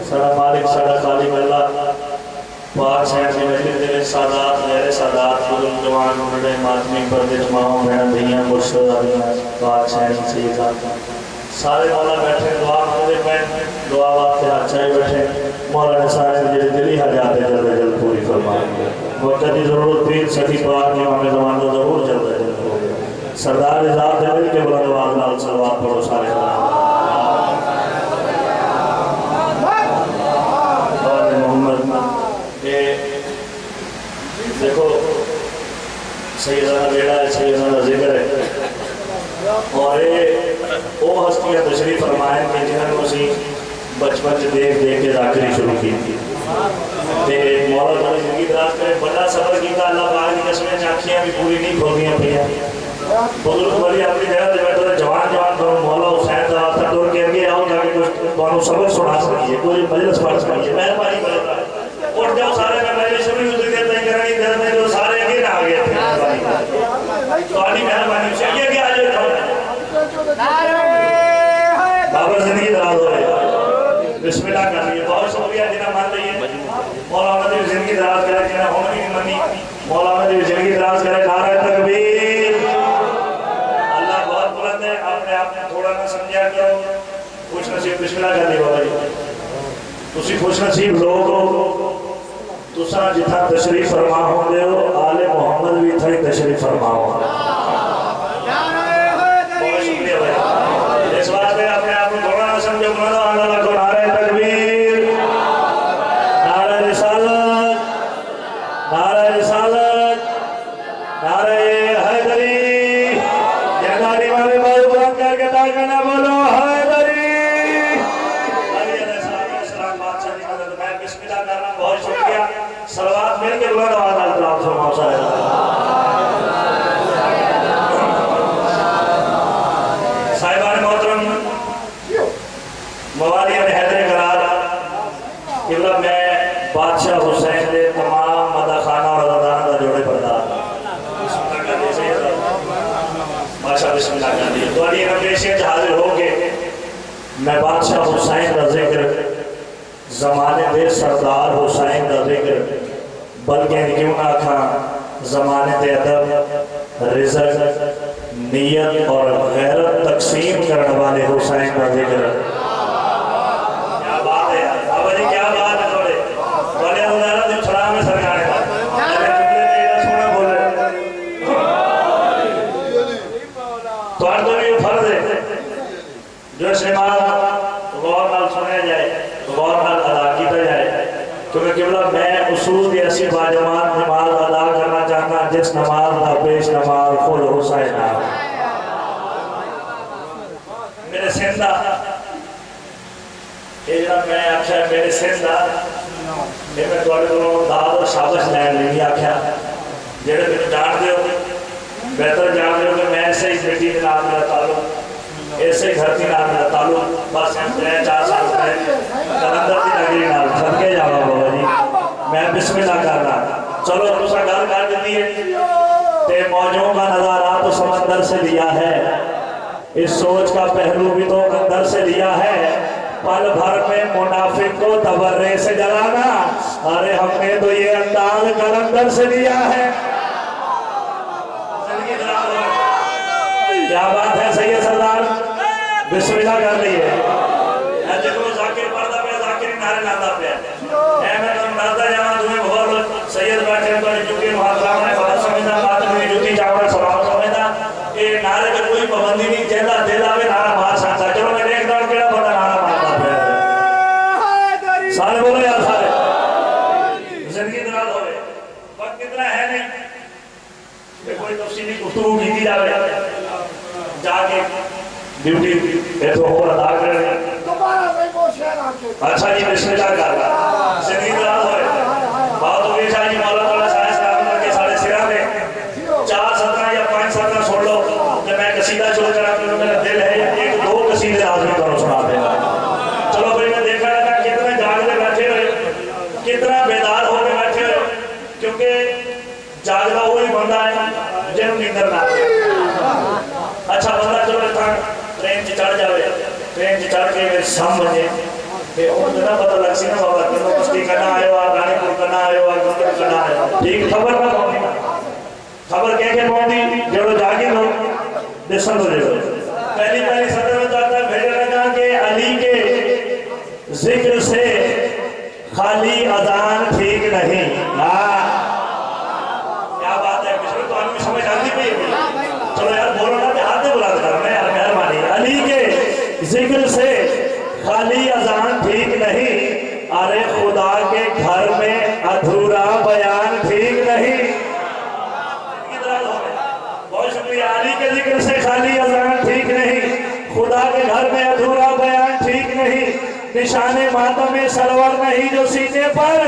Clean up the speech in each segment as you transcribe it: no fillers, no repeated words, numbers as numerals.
साडा मालिक साडा खालिक अल्लाह पाक शहर के मस्जिद दे विच सादात गैर सादात बुजुर्ग जवान मुंडे मातमी पर्दे माओ बहन धियां मुर्शद पाक शहर सैयदा सारे मौला बैठे दुआ मांगते पे दुआ वास्ते अच्छा ही बैठे मौला ने सारे जेड़े दिली हाजात जल्द जल्द पूरी फरमाए वक्त की जरूरत पीर सखी पाक ने हमें ज़माना जरूर जल्द जल्द हो सरदार निज़ाम दे मिल के बुलंद आवाज़ नाल सलवात पढ़ो सारे देखो सैयदना बेड़ा है सैयदना जिक्र है और ये वो हस्तियां तशरीफ फरमाए कि जिन्होंने असी बचपन से देख देख के जाकरी शुरू की थी मौला थोड़ी जिंदगी दराज करे बड़ा सफर किया अल्लाह पाक की कसमें अखियां भी पूरी नहीं खोलियां पे बुजुर्ग बड़ी अपनी जगह से बैठे जवान जवान तो मौला हुसैन का वास्ता तोड़ के अगे आओ जाके कुछ तो सबक सुना सकिए कोई मजलिस पढ़ सकिए मेहरबानी करें और जब सारे मैं मजलिस शुरू हुई तो तय करनी दर में जो सारे आगे ना आ गए थे तो आनी मेहरबानी से आगे आ जाओ बाबा जिंदगी दराज हो रही बिस्मिल्लाह कर लिए बहुत शुक्रिया जिन्हें मान लिये मौलाना दी जिंदगी दराज करे जिन्हें होने की मनी मौलाना दी जिंदगी दराज करे नारा तकबीर अल्लाह बहुत बुलंद है आपने आपने थोड़ा ना समझा करो खुश नसीब बिस्मिल्लाह कर ली बाबा जी तुसी खुश नसीब लोग हो तुसा जिथा तशरीफ फरमा होंदे हो आले मोहम्मद भी थे तशरीफ फरमाओ बहुत शुक्रिया भाई इस वास्ते अपने आप को थोड़ा ना समझो बुलंद अल्लाह को नारे तकबीर नारे रिसालत नारे हैदरी जनानी वाले बाजू बुलंद करके ताकना बोलो हैदरी बिस्मिल्लाह कर रहा बहुत शुक्रिया सलवात मिल के बुलंद आवाज़ अल्लाह फरमाओ साहिबान मोहतरम मवाली और हैदर करार किबला मैं बादशाह हुसैन के तमाम मदाखाना और अदादान का जोड़े बरदार बादशाह बिस्मिल्लाह कर दिए तो अली पेशियत हाजिर हो के मैं बादशाह हुसैन का जिक्र ज़माने दे सरदार हुसैन का जिक्र बल्कि क्यों ना खा ज़माने दे अदब रिज़्क़ नियत और गैरत तकसीम करने वाले हुसैन का जिक्र क्या बात है बाबा जी क्या बात है थोड़े बड़े उदाहरण दिन छड़ा में सरकार है अरे तुमने मेरा सोना बोले तो आज तो भी फर्ज है जो शमाल गौर नाल सुने जाए गौर नाल अदा किया जाए क्योंकि केवल मैं उसूल की ऐसी बाजमान नमाज अदा करना चाहता जिस नमाज का पेश नमाज खुद हुसैन मेरे सिंधा ये जरा मैं आख्या मेरे सिंधा ये मैं थोड़े को दाद और शाबाश लैन नहीं आख्या जेड़े मेरे जानते हो बेहतर जानते हो कि मैं ऐसे ही बेटी के नाम मेरा ताल्लुक ऐसे धरती नाल मेरा ताल्लुक बस 3-4 साल से कलंदर की नगरी नाल सदके जावा बाबा जी मैं बिस्मिल्लाह कर रहा चलो तुसा गल कर दी है ते मौजों का नजारा तो समंदर से लिया है इस सोच का पहलू भी तो अंदर से लिया है पल भर में मुनाफिक को तबर्रे से जलाना अरे हमने तो ये अंदाज कलंदर से लिया है क्या बात है सैयद सरदार बिस्मिल्लाह कर ली है देखो जाकिर पर्दा पे जाकिर नारे लाता पे मैं तो नाता जाना तुम्हें बहुत सैयद बैठे तो जुटी मुहासरा में बात समझना बात में जुटी चावड़ा सवाल समझना ये नारे पे कोई पाबंदी नहीं जेदा दिल आवे नारा मार सकता चलो मैं एक दाड़ केड़ा बंदा नारा मारता पे सारे बोलो यार सारे जिंदगी दराज होवे वक्त कितना है नहीं कोई तफसीली गुफ्तगू की जावे जाके ड्यूटी तो और अदा कर रहे अच्छा जी बिस्मिल्लाह कर जिंदगी दराज होए बात हो गई शाह जी मौला ताला साइंस का के सारे सिरा में 4 सत्र या 5 सत्र छोड़ लो जब मैं कसीदा शुरू करा तो मेरा दिल है एक दो कसीदे आदमी करो सुना देना चलो भाई मैं देखा था कितने जागते बैठे हुए कितना बेदार हो के बैठे हुए क्योंकि जागदा वही बंदा है जिन नींदर ना अच्छा बंदा चलो ट्रेन से चढ़ जाए ट्रेन से चढ़ के 7 बजे ते उन जना पता लग सी ना बाबा किनो मस्ती करना आयो आ रानीपुर करना आयो आ गुंडा करना आयो ठीक खबर ना पौंदी खबर के पौंदी जेड़ो जागे लो दिसन हो जेड़ो पहली पहली सदर में जाता भेज लगा के अली के जिक्र से खाली अजान ठीक नहीं। हाँ क्या बात है पिछले तो आदमी समझ आती भी चलो यार बोलो ना हाथ में बुला कर मैं यार मेहरबानी अली के जिक्र से खाली अजान ठीक नहीं अरे खुदा के घर में अधूरा बयान ठीक नहीं। बहुत शुक्रिया अली के जिक्र से खाली अजान ठीक नहीं खुदा के घर में अधूरा बयान ठीक नहीं निशाने मातम में सरवर नहीं जो सीने पर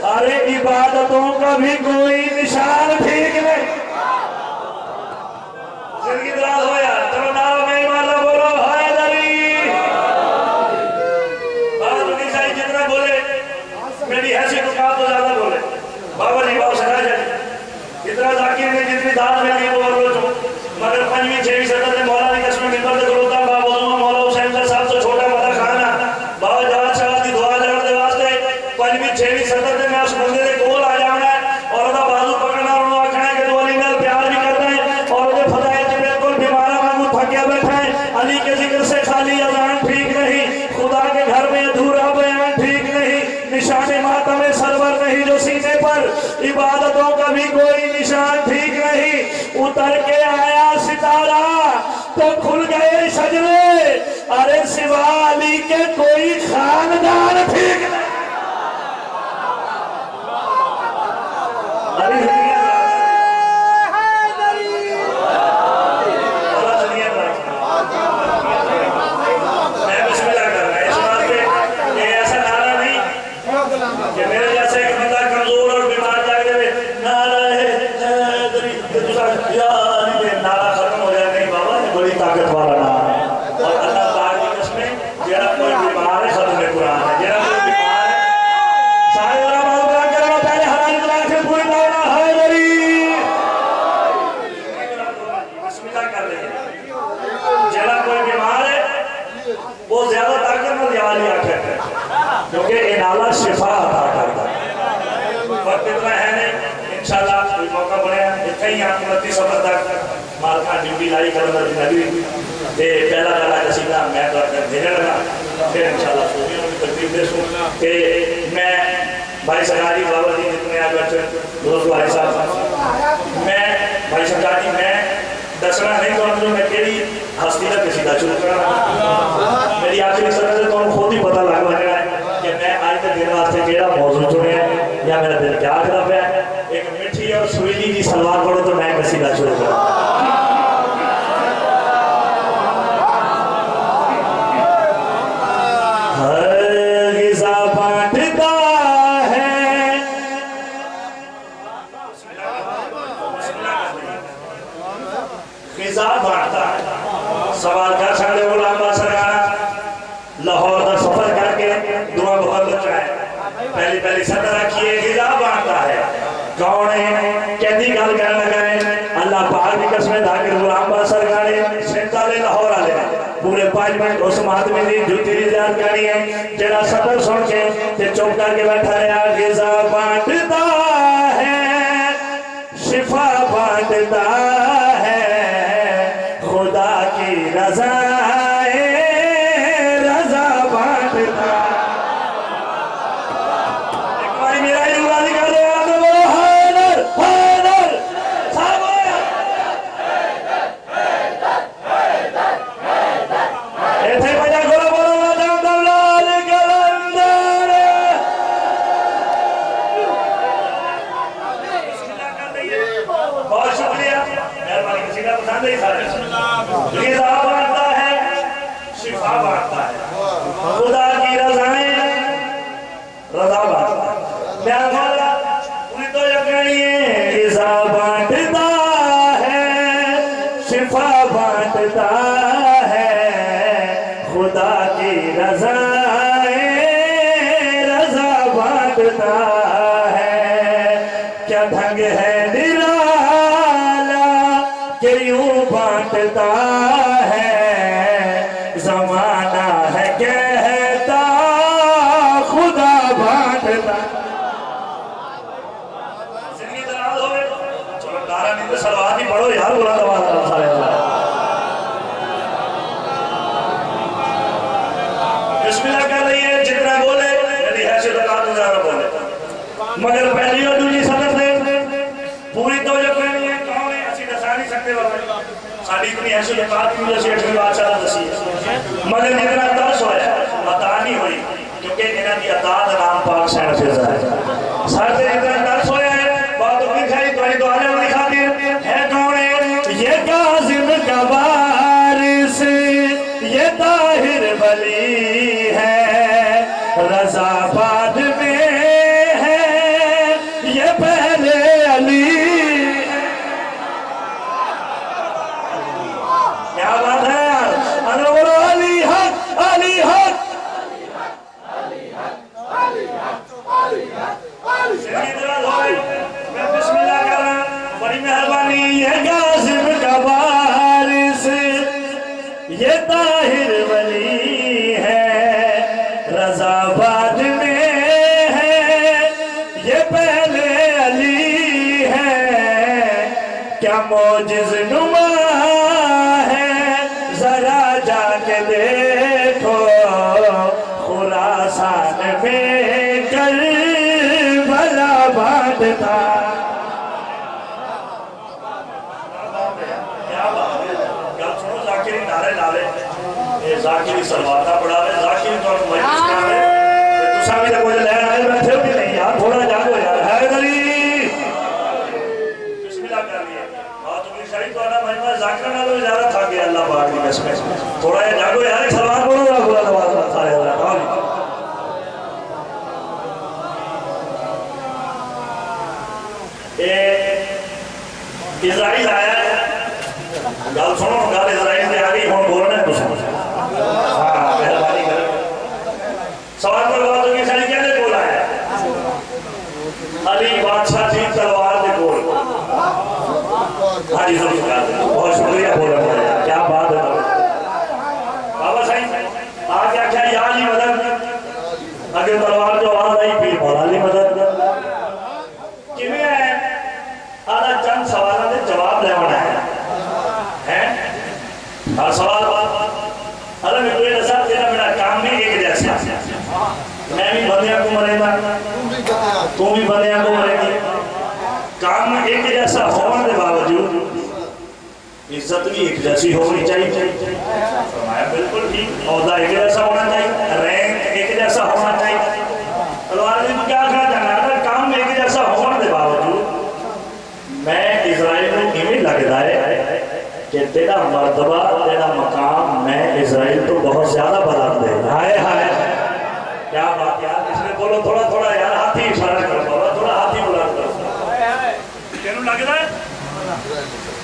अरे इबादतों का भी कोई निशान ठीक नहीं। जिंदगी दराज हो यार चलो नाम में माला बोलो हैदरी बाबा नहीं चाहिए जितना बोले मेरी हैसियत का तो ज्यादा बोले बाबा जी बाबा सजा जाए इतना जाकिर ने जितनी दाद मिली वो और जो मगर पंजवीं छठवीं सदर ने मौला की कसम मिंबर पे खड़ोता बाबा मौला हुसैन साहब से छोटा मदा खाना बाबा जवाब साहब की दुआ करने के वास्ते पंजवीं छठवीं सदर ने मैं उस बंदे के कोल आ जाना है और उसका बाजू पकड़ना और आखना है कि तू अली नाल प्यार भी करता है और उसके फदाइल से बिल्कुल बीमारा वांगू थकिया बैठा है। अली के जिक्र से खाली अजान ठीक नहीं खुदा के घर में अधूरा बयान ठीक नहीं निशाने मातम में सरवर नहीं जो सीने पर इबादतों का भी कोई निशान ठीक नहीं। उतर के आया सितारा तो खुल गए सजने अरे सिवा अली के कोई खानदान ठीक नहीं। क्योंकि इनाला शिफा अता करता है वक्त इतना है नहीं इंशाल्लाह कोई मौका बने इतना ही आप 29 सफर तक मालका ड्यूटी लाई करना नगरी ते पहला पहला कसीदा मैं तो भेजने लगा फिर इंशाल्लाह सूफियों की तरतीब दे सूं ते मैं भाई सरकारी बाबा जी जितने आ बैठे दोस्त भाई साहब मैं भाई सरकारी मैं दसना नहीं तो जो मैं केड़ी हस्ती का कसीदा शुरू करना मेरी आखिरी सदर से तो खुद ही पता लग रहा है कि मैं आज के दिन वास्ते केड़ा मौजूद चुने या मेरा दिल क्या खराब है एक मिठी और सुरीली की सलवार पढ़ो तो मैं कसीदा शुरू करूं। सवाल कर सकते हो लांबा सरकार लाहौर का सफर करके दुआ बहुत बच्चा है पहली पहली सदर रखिए गिजा बांटता है कौन है कैदी गल कर लगा है अल्लाह पाक की कसम धाकर गुलाम बा सरकार सिंधाले लाहौर वाले पूरे 5 मिनट उस आदमी की जूती की याद करनी है जेड़ा सदर सुन के ते चुप करके बैठा रहा गिजा बांटता है शिफा बांटता है खुदा की रजा रजा बांटता एक बार मेरा ही वाली का दे आने बोलो हैदर हैदर साहब ऐसे बजा गोला बोलो दम दम लाल कलंदर बहुत शुक्रिया मेहरबानी किसी का पसंद है सारे गिज़ा बांटता है शिफा बांटता है खुदा की रज़ाएं रज़ा बांटता है मैं बोला पूरी तो यकीनी है गिज़ा बांटता है शिफा बांटता है खुदा की रज़ाएं रज़ा बांटता है क्या ढंग है निराला कि यूं बांटता है जमाना है कहता बिस्मिल्लाह कर रही है, जितना बोले मेरी हैसियत तो ज्यादा बोले, मगर पहली और दूसरी सदर से पूरी तवज्जो करनी है। कौन है असि दसा नहीं सकते बाबा, साड़ी इतनी हैसियत बात की वजह से अठवीं बादशाह दसी, मगर जितना तरस होया अता नहीं हुई, क्योंकि इन्हां दी अतात नाम पाक सैन फिजा है। सारे जितना तरस होया है बात तो खाई तो तो आने वाली खातिर है। कौन है ये काज़िम का वारिस, ये ताहिर वली है, रज़ाबाद में है ये पहले अली। क्या बात है यार, अरे बोलो अली हक, अली हक। मैं बिस्मिल्लाह कर रहा हूं, बड़ी मेहरबानी। ये काज़िम का वारिस, ये ताहिर वली है, रज़ाबाद में है ये पहले अली है। क्या मौजिज़ नुमा है जरा जाके देखो, खुरासान में करबला बांधता। नारे नारे ये जाकिरी सलवाता पड़ा है, जाकिरी तो मजलिस कर रहे हैं, तुसा भी तो कुछ लेना है, बैठे भी नहीं यार, थोड़ा जागो यार, है गली बिस्मिल्लाह कर लिए बात तो शरीफ तो ना महिमा जाकिर नालों ज्यादा था कि अल्लाह पाक की कसम, थोड़ा ये जागो यार, सलवात बोलो ना पूरा नमाज सारे वाला ये इजराइल आया, गल सुनो, गल इजराइल से आ गई, हम बोलना है तुम। हाँ मेहरबानी करो, सवाल पर बात होगी, सारी क्या बोला है? अली बादशाह जी तलवार के बोल। हाँ जी बहुत शुक्रिया बोला, क्या बात है बाबा साहब। आज क्या क्या याद ही मदद, अगर तलवार जो आवाज आई पीर मौला ली मदद किमें है। आधा चंद सवालों के जवाब लेना है। हर सवाल अरे मैं कोई दसा, तेरा मेरा काम नहीं एक जैसा, मैं भी बंदियां को मरेगा, तू भी बंदियां को मरेगी, काम एक जैसा होने के बावजूद इज्जत भी एक जैसी होनी चाहिए। बिल्कुल ठीक, औहदा एक जैसा होना चाहिए, रैंक एक जैसा होना चाहिए। तलवार में क्या कहा जाना है, काम एक जैसा होने के बावजूद मैं इजराइल को इवें लगता है कि तेरा मर्तबा तेरा मकाम मैं इजराइल तो बहुत ज्यादा बुलंद है। हाय हाय क्या बात यार, इसमें बोलो थोड़ा थोड़ा यार, हाथी इशारा करो बाबा, थोड़ा हाथी बुलंद करो। तेनू लगता है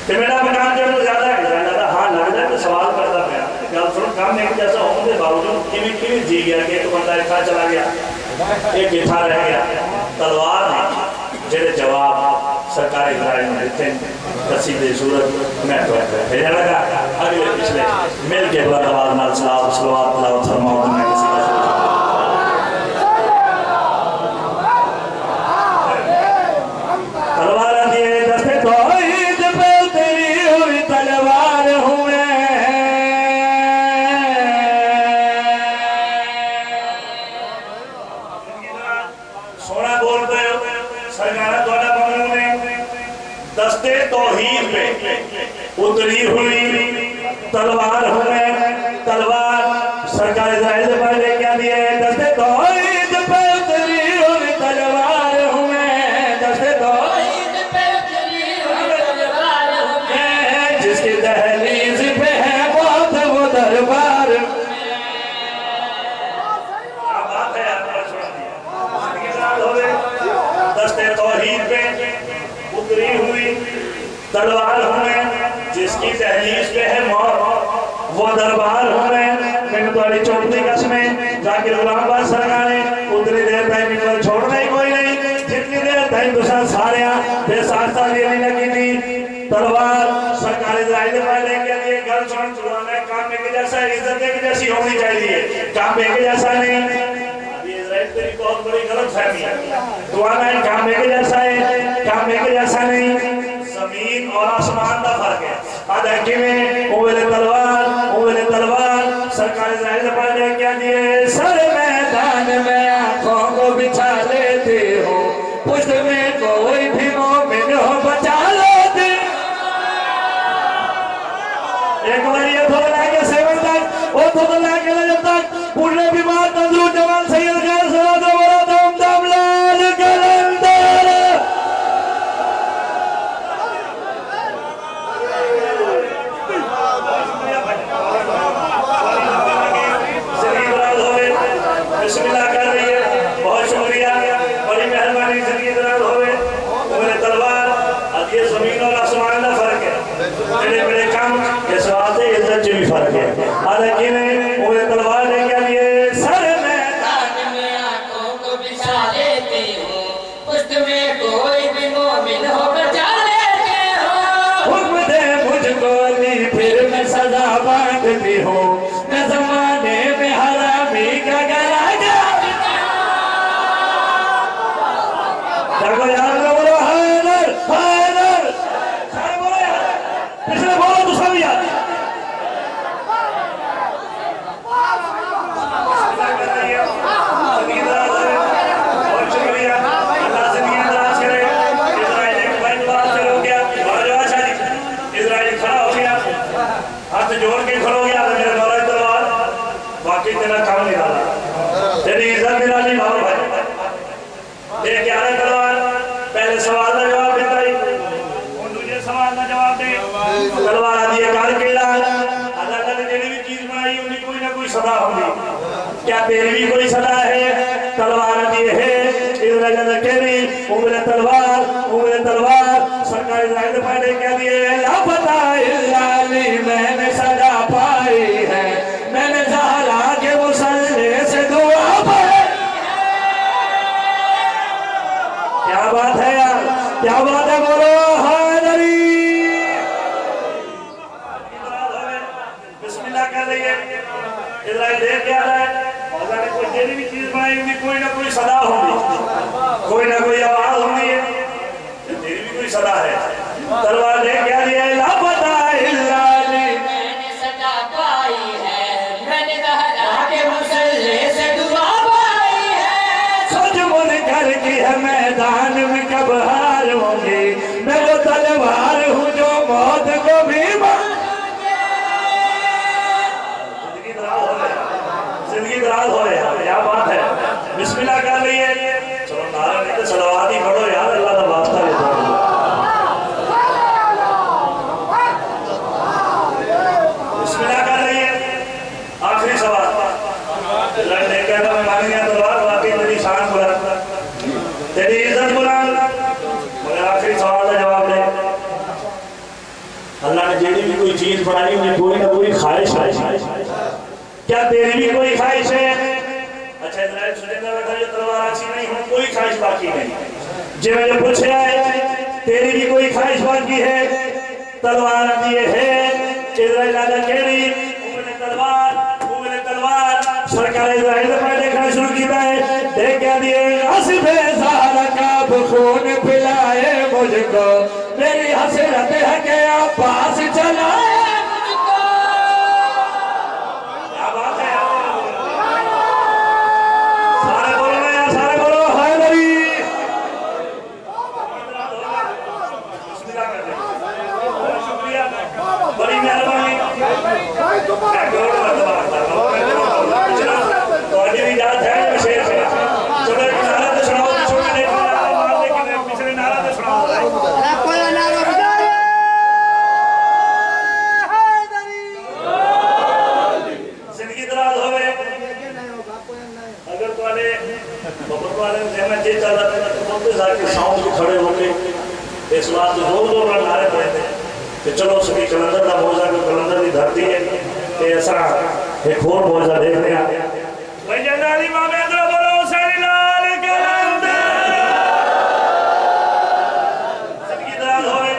कि मेरा मकाम जो ज्यादा है इजराइल? हाँ लगता है, तो सवाल करता मैं गल सुनो, काम एक जैसा होने के बावजूद किवें किवें जी गया कि एक बंदा इतना चला गया, एक इतना रह गया। तलवार ने जेडे जवाब सरकार इजराइल ने दिते कसीदे सूरत मैं तो भेजा लगा, अगले पिछले मिल के बराबर नाल सलाम सलवात लाओ फरमाओ मैं किसी तलवार दिए दस्ते तौहीद पे तेरी हुई तलवार हूं मैं। सोना बोल रहे हो सरकार द्वारा बंगलों ने दस्ते तौहीद पे उतरी हुई तलवार हूं मैं। तलवार सरकार इजराइल से पहले क्या दिए, दस्ते तौहीद पे उतरी हुई तलवार हूं मैं, दस्ते तौहीद पे उतरी हुई तलवार हूं मैं, जिसकी दहलीज पे है बहुत वो दरबार। क्या बात है यार, दस्ते तौहीद पे उतरी हुई तलवार हूं मैं, जिसकी दहलीज पे है मौत वो दरबार हूं मैं। मैंने तुम्हारी चौथी कसमें जाकिर गुलाम सरकार ने उतनी देर तक मैंने छोड़ना ही कोई नहीं, जितनी देर तक तुसा सारे बेसाख्ता दी नहीं लगी थी। तलवार सरकार इजराइल वाले के लिए गल सुन, तुम्हारा काम एक जैसा, इज्जत एक जैसी होनी चाहिए, काम एक जैसा नहीं। इजराइल तेरी बहुत बड़ी गलत फहमी है, तुम्हारा काम एक जैसा है, काम एक जैसा नहीं, जमीन और आसमान का फर्क है। आधा किवें ओवेले तलवार सरकार इजराइल पढ़ने क्या दिए सर मैदान में आंखों को बिछा लेते हो, पुष्ट में कोई भी मोमिन हो बचा लेते। एक बार ये थोड़ा लाके 7 तक और थोड़ा लाके जब तक पूरे बीमार तंदुरुस्त जवान सैयद का सलात बोला दम दम लाल कलंदर। बिस्मिल्लाह कर रही है, बहुत शुक्रिया, बड़ी मेहरबानी, जिंदगी दराज होवे। मेरे तलवार अब ये जमीन और आसमान का फर्क है, मेरे मेरे काम ये सवाल है, इज्जत भी फर्क है। हालांकि मेरे तलवार ने क्या लिए सर मैदान में आंखों को बिछा लेते हो, पुष्ट में कोई भी मोमिन हो बचा लेते हो, हुक्म दे मुझको ली फिर मैं सजा बांटती हूँ, मैं जमाने में हरामी का गला जोड़ के खड़ो गया मेरे द्वारा तलवार, बाकी तेरा काम नहीं डाला, तेरी इज्जत नहीं डाली भाव भाई। देख क्या है तलवार, पहले सवाल का जवाब देता ही और दूसरे सवाल का जवाब दे। तलवार आदि कार केड़ा अल्लाह ने जेड़ी भी चीज बनाई उनकी कोई ना कोई सदा होगी। क्या तेरी भी कोई सदा है? तलवार आदि है इधर जगह केरी उम्र तलवार सरकार इजराइल पहले क्या दिए लापता इल्लाली मैंने सजा पाई है, मैंने ज़हरा के मुसल्ले से दुआ पाई। क्या बात है यार, क्या बात है, बोलो हैदरी। बिस्मिल्लाह कर रही है इजराइल, देख क्या है अल्लाह ने कोई जेरी भी चीज बनाई उनकी कोई ना कोई सदा होगी, कोई ना कोई आवाज होगी, तेरी भी कोई सदा है। तलवार ने क्या दिया लापता इल्लाली मैंने सजा पाई है, मैंने ज़हरा के मुसल्ले से दुआ पाई है, सोच मुन कर की है मैदान में कब हार होंगी, मैं वो तलवार हूँ जो मौत को भी जिंदगी दराज हो यार, क्या बात है। बिस्मिल्लाह कर रही है, चलो नारा नहीं तो सलावत ही पढ़ो यार, अल्लाह का वास्ता लेते हैं। बिस्मिल्लाह कर रही है, आखिरी सवाल लड़ने का मैं मान गया तलवार, बाकी तेरी शान बुलंद, तेरी इज्जत बुलंद, मगर आखिरी सवाल का जवाब दे। अल्लाह ने जेड़ी भी कोई चीज बनाई उन्हें कोई ना कोई ख्वाहिश है, क्या तेरी भी कोई ख्वाहिश है? अच्छा इजराइल सुनेगा बेटा ये तलवार अच्छी नहीं हो, कोई ख्वाहिश बाकी नहीं। जो मैंने पूछा है तेरी भी कोई ख्वाहिश बाकी है? तलवार दिए है इजराइल आजा केरी उम्र तलवार सरकार इजराइल पर देखना शुरू किया है। देख क्या दिए हस्बे ज़हरा का खून पिलाए मुझको, मेरी हसरत है के पास चलाए। बड़ी मेहरबानी जिंदगी दराज होवे। अगर तुम्हारे बबल वाले जहमत ये चल रहा है तो बहुत सारे साउंड को खड़े होके इस बात को जोर नारे पड़े थे कि चलो सभी कलंदर का मौजा को कलंदर की धरती है कि ऐसा एक और मौजा देखने आ गया भाई जनाली मामेंद्र बोलो हुसैन लाल कलंदर। जिंदगी दराज होए,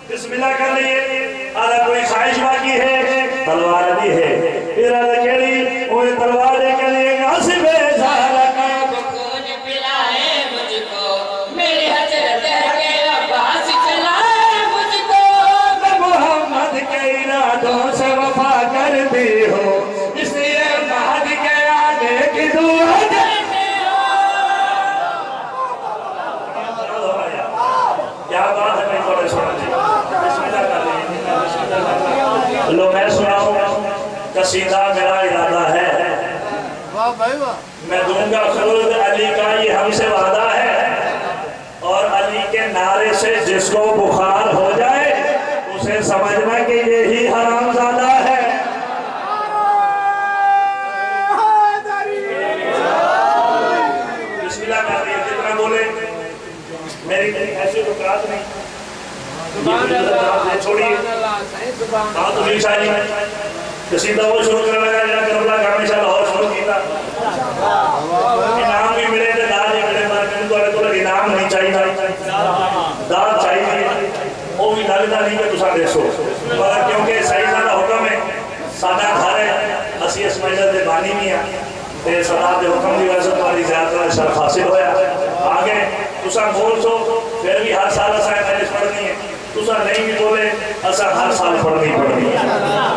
बिस्मिल्लाह कर लिए। आधा कोई ख्वाहिश बाकी है? तलवार दी है इरादा केड़ी ओए तलवार दे के लिए हस्बे ज़हरा का खून पिलाए मुझको, मेरी हजरत है के अब्बास चलाए मुझको, मैं मोहम्मद के इरादों से वफा करती हूँ, इसलिए महदी कसीदा मेरा इरादा है, वाह भाई वाह, मैं दूंगा खुल्द अली का ये हमसे वादा है, और अली के नारे से जिसको बुखार हो जाए उसे समझना कि यही हरामजादा है। बिस्मिल्लाह कर रही है, जितना बोले मेरी ऐसी रुकात नहीं, छोड़िए बात तो भी शायद कसीदा वो शुरू करने लगा जरा करबला का हमेशा लाहौर शुरू किया, इनाम भी मिले थे दाद भी मिले, पर मैंने तो इनाम नहीं चाहिए, दाद चाहिए, वो भी लगता नहीं कि तुसा देसो, मगर क्योंकि सही सारा हुक्म है, साडा घर है, असी इस मजलिस दे बानी नहीं है, ते सरदार दे हुक्म की वजह से तुम्हारी ज़्यादा शर्फ हासिल होया। आगे तुसा बोल सो फिर भी हर साल असा मजलिस पढ़नी है, तुसा नहीं भी बोले असा हर साल पढ़नी पड़नी है।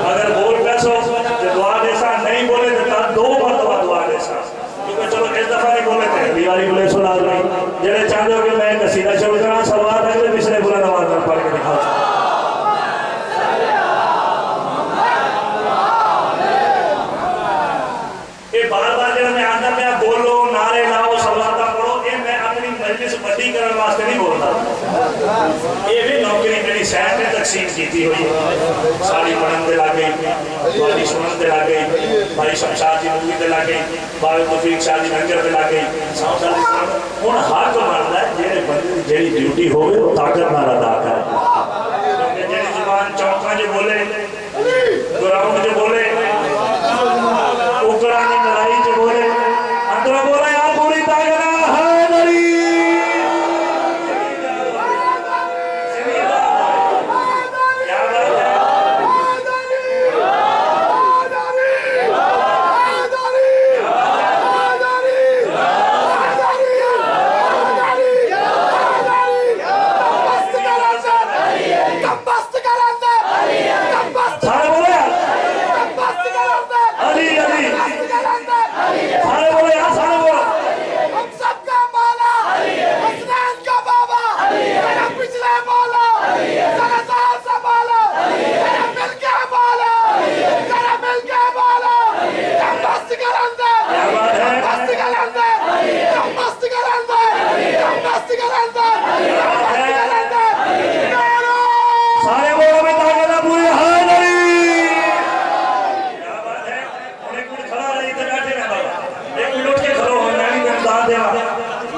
अगर बोल पैसो तो दुआ देसा, नहीं बोले तो दो मरतबा दुआ देसा, क्योंकि चलो इस दफा नहीं बोले थे दीवारी बोले सुना नहीं, जेड़े चाहते हो कि मैं कसीदा शुरू करा सलवार अगले पिछले बुला नमाज पढ़ के दिखाओ। ये बार बार जब मैं आंदा पे बोलो नारे लाओ सलवाता पढ़ो, ये मैं अपनी मजलिस बड़ी करने वास्ते नहीं बोलता, ये भी नौकरी मेरी शहर में तकसीम की हुई, साड़ी पढ़न दे लग गई, वाली सुनन दे लग गई, भाई शमशाद जी मूवी दे लग गई, भाई तौफीक शाह जी लंगर दे लग गई, हुण हक बनता है जेड़े बंदे की जेड़ी ड्यूटी होवे वो ताकत नाल अदा करे, क्योंकि जेड़ी जुबान चौकां च बोले, ग्राउंड च बोले, उकड़ा की लड़ाई च बोले, अंदरों बोले यार पूरी ताकत है नरी,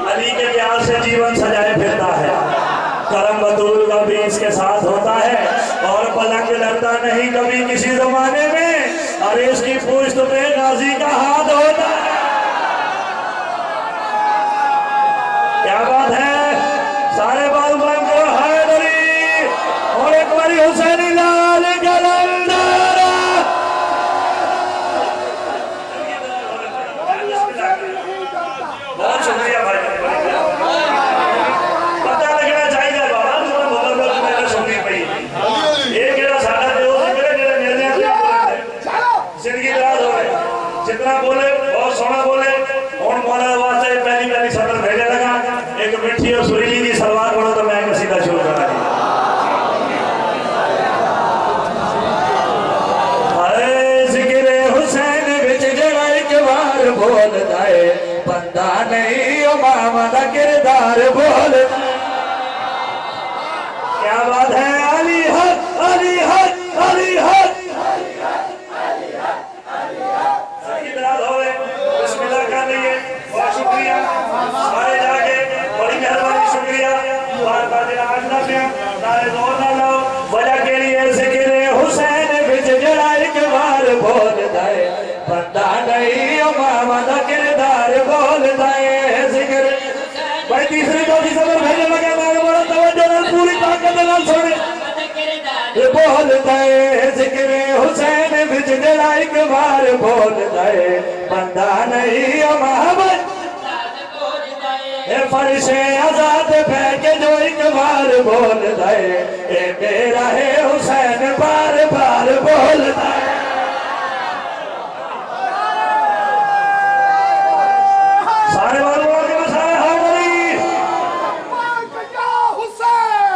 अली के प्यार से जीवन सजाए फिरता है, करम बतूल का भी इसके साथ होता है, और पलंग लड़ता नहीं कभी किसी जमाने में, और इसकी पुश्त पे गाजी का हाथ होता है। क्या बात है, सारे बाल बंद करो हैदरी, और एक बारी हुसैनी लाल कलंदर। बहुत शुक्रिया भाई, पता लगना चाहिए बाबा तुम्हें बोल बोल मैंने सुननी पई, ये केड़ा साडा दोस्त मेरे जेड़े मिलने जिंदगी दराज होवे, जितना बोले बहुत सोना बोले, हुण मौला वास्ते पहली पहली सदर भेजे लगा, एक मिठी और सुरीली दी सलवार पढ़ो तो मैं कसीदा शुरू करा। अरे जिक्रे हुसैन विच जड़ा एक बार बोलदा है, बंदा नहीं ओ मामा दा किरदार बोल। क्या बात है, अली हक अली हक अली हक, बिस्मिल्लाह कर लीजिए, बहुत शुक्रिया सारे जाके, बड़ी मेहरबानी शुक्रिया, बार बार आज ना सारे जोर ना लाओ, वजह के लिए जिक्र हुसैन विच जड़ा एक बार बोलदा है, बंदा नहीं ओ मामा दा किरदार बोलदा है। जिक्र भाई तीसरी चौथी सदर भेजने लगे, मैं बड़ा तवज्जो नाल पूरी ताकत नाल सुने, ये बोलदा है जिक्र हुसैन विच जड़ा एक बार बोलदा है, बंदा नहीं ओ मोहम्मद फर्शे आजाद फेंके जो एक बार बोलदा है, ए मेरा है हुसैन बार बार बोलदा है। सारे वालों के बसाए हाज़री, हुसैन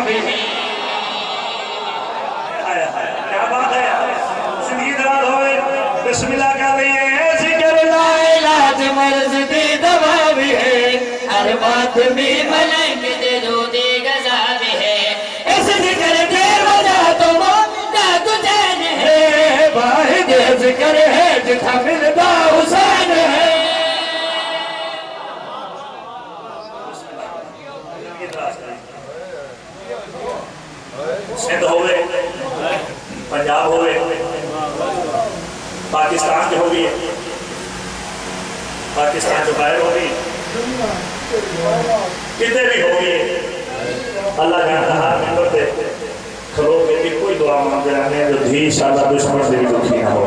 भी क्या बात है जिंदगी दराज होवे बिस्मिल्लाह कर रही है जिक्र इलाज मर्ज दी दवा भी है हर बात में मलंग दे दो दी गजा भी है इस जिक्र के वजह तो मोमिना तुझे है भाई दे जिक्र है जिथा मिलदा हुसैन है सिंध होवे पंजाब होवे पाकिस्तान जो होगी पाकिस्तान जो बाहर होगी कितने भी होगी अल्लाह जानता है मेंबर पे खलो के भी कोई दुआ मांग रहे हैं जो धी शाला दुश्मन से भी दुखी ना हो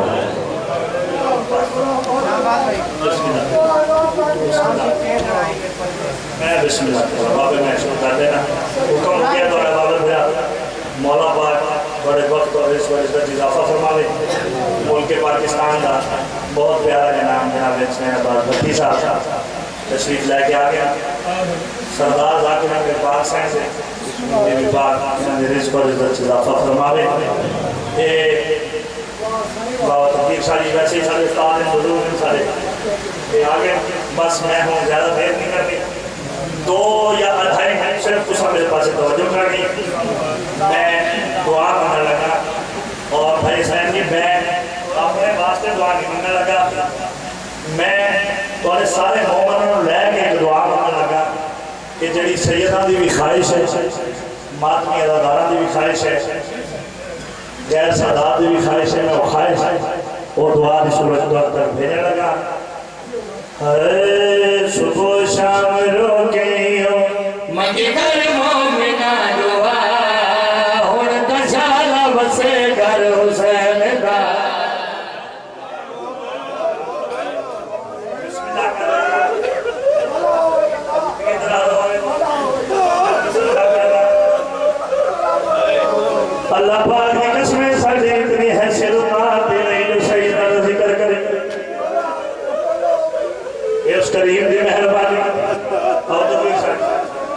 मैं बिस्मिल्लाह बाबे मैं शुरू कर देना हुक्म किया द्वारा बाबा भैया मौला पाक बड़े वक्त और इस वजह से इजाफा फरमावे मुल्क पाकिस्तान का बहुत प्यारा जनाब जनाब इस्लामाबाद भट्टी साहब तशरीफ लेके आ गया सरदार जाकिर अहमद पाक साहब से मेरी बात रिज़्क़ और इज़्ज़त इजाफा फरमावे ये बाबा तकबीर सारी वैसे ही सारे उस्ताद हैं बुजुर्ग हैं सारे ये आ गए बस मैं हूँ ज़्यादा देर नहीं करनी 2 या 2.5 मिनट सिर्फ कुछ मेरे पास तवज्जो करनी मैं दुआ करने लगा और भाई साहब जी मैं अपने वास्ते दुआ नहीं करने लगा मैं थोड़े सारे मोहम्मदों लैके एक दुआ करने लगा कि जी सैयदा की भी ख्वाहिश है मातमी अदादारा की भी ख्वाहिश है गैर सादात की भी ख्वाहिश है मैं वो ख्वाहिश और दुआ की सूरत तक भेजने लगा सुबह शाम रोके मंगी कर मोमिना दुआ हुण दशाला बसे घर हुसैन दा अल्लाह पाक की कसमें साढ़े इतनी हैसियत दे रही जो सही तरह जिक्र करे ये उस करीम की मेहरबानी और तो कोई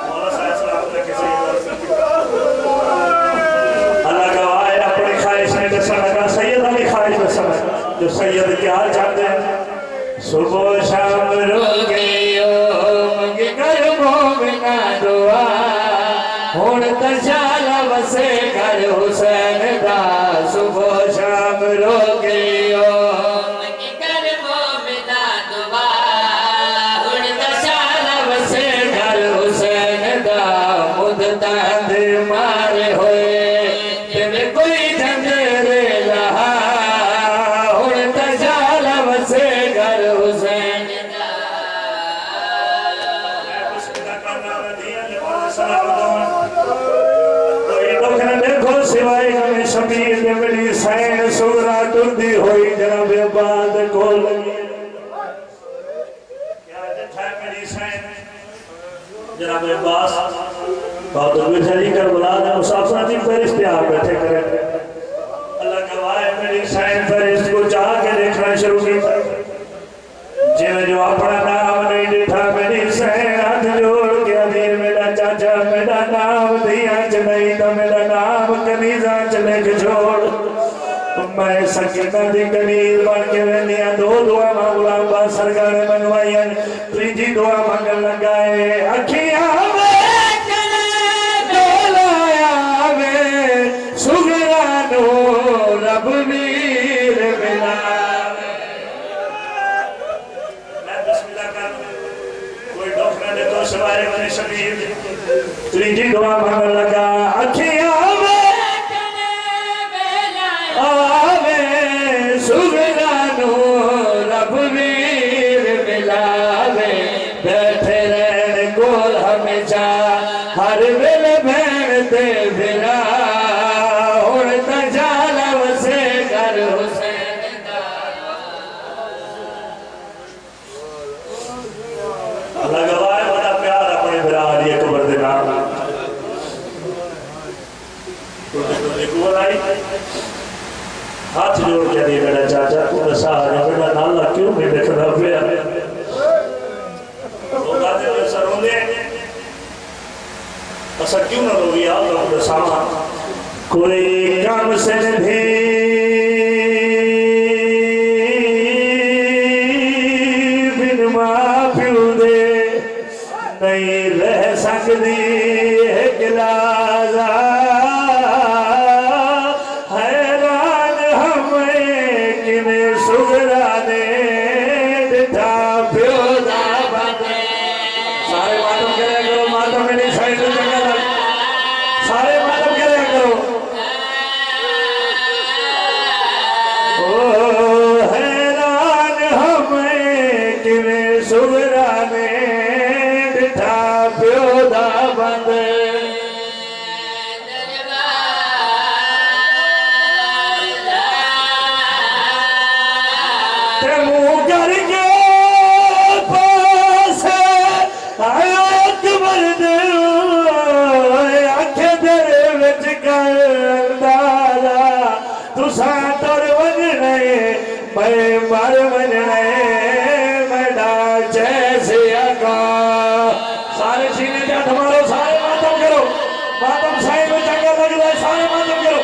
मौला साहब सलाम लेके सही अल्लाह गवाह है अपनी ख्वाहिश में दसा लगा सैयद अली ख्वाहिश दसा जो सैयद क्या चाहते हैं सुबह शाम रोके मंगी कर मोमिना दुआ हुण दशाला बसे घर हुसैन दा सुबह शाम रोके मंगी कर मोमिना दुआ हुण दशाला बसे घर हुसैन दा मुद्दा दे मारे होए तेरे कोई जंगरे लहा हुण दशाला बसे घर हुसैन दा देखो सिवाय हमें शबीर ने मिली सैन सुगरा टुरदी हुई जनाब बाद को लगी क्या देखा मेरी सैन जनाब अब्बास बहादुर शरी कर बुला दे मुसाफिर की फरिश्ते आप बैठे करें अल्लाह गवाह है मेरी सैन फरिश्त को जाके देखना शुरू किया जिन्हें जो अपना नाम नहीं लिखा मेरी सैन हाथ जोड़ के अधीर मेरा चाचा मेरा नाम दिया च नहीं तो मेरा नाम कनीजा च लिख छोड़ मैं सकीना दी कनीज बन के वेनिया 2 दुआ गुलाम बा सरकार ने मनवाइया 3जी दुआ मंगन लगाए अखियां सुगरा नो रब वीर मिलावे कोई डॉक्टर ने तो सवारे बने शबीर 3जी दुआ मंगन लगा अखियां आवे सुगरा नो रब वीर मिलावे बैठे रहन गोल हमेशा हर वेले भैन ते फिरा हुण दशाला वसे घर हुसैन दा अल्लाह गवाह है बड़ा प्यार अपने बिरा लिए कब्र दे नाम हाथ जोड़ के दिए मेरा चाचा तू दसा मेरा नाला क्यों नहीं देखना पिया असा क्यों ना रोवी आप लोग दसावा कोई काम से भी बिन मां प्यो दे नहीं रह सकती है गिलाजा हैरान हमें किमें सुगराने दिठा प्यो दा बंदे सारे मातम करे करो मातम मेरी साइड में जगह लग सारे मातम करे करो ओ हैरान हमें किमें सुगराने दिठा प्यो दा बंदे ते मुंह करके पास आया अकबर दे आखे तेरे विच कर अंदाजा तुसा तुर वजने मैं मर वजने मैं डाल जैसे आका सारे सीने पे हाथ मारो सारे मातम करो मातम साईं में चंगा लग रहा है सारे मातम करो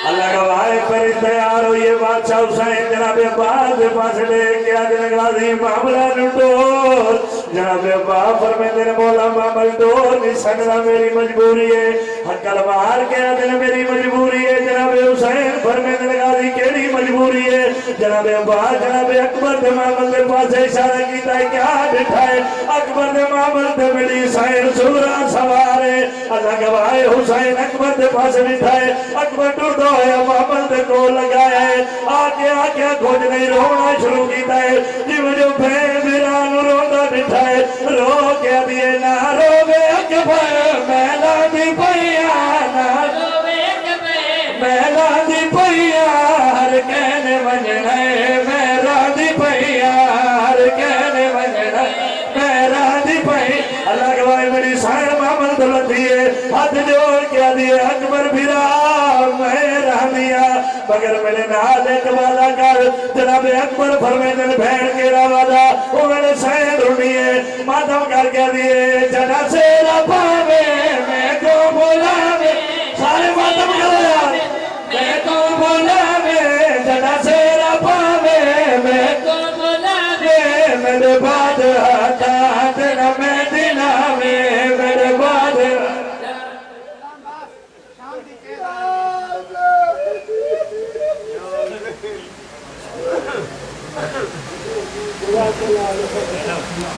अल्लाह का भाई पर तैयार हो ये बादशाह हुसैन जनाब अब्बास के पास ले गया दिन गाजी मामला लुटोर जनाब अब्बास फरमाते ने मौला मामल डोर नहीं सकता मेरी मजबूरी है हकल मार के दिन मेरी मजबूरी है जनाब हुसैन फरमाते ने गाजी केड़ी मजबूरी है जनाब अब्बास जनाब अकबर के मामल के पास इशारा कीता है क्या बैठा है अकबर के मामल पे मेरी हुसैन सूरा सवार है अल्लाह का भाई हुसैन अकबर के पास बैठा है अकबर टूटो है मामल पे को लगाया है आके आके खोज नहीं रोना शुरू किया है जिव जो भैन बिरान रोंदा बैठा है रो के दिए ना रोवे अकबर मैला दी पैया ना रोवे अकबर मैला दी पैया हर कहने वजने मेरा दी पैया हर कहने वजने मेरा दी पैया अल्लाह के भाई मेरी साइड मामल दौलती है हाथ जोड़ के दिए अकबर बिरा मगर मेरे नाल एक वादा कर जनाब अकबर फरमाते हैं भैन के वादा वो मेरे सैन ढूंढी है मातम करके दिए जना से पावे मैं को बोलावे सारे मातम करो यार मैं को बोलावे जना से पावे मैं को बोलावे मेरे बाद हटा तेरा मैं दिला में मेरे बाद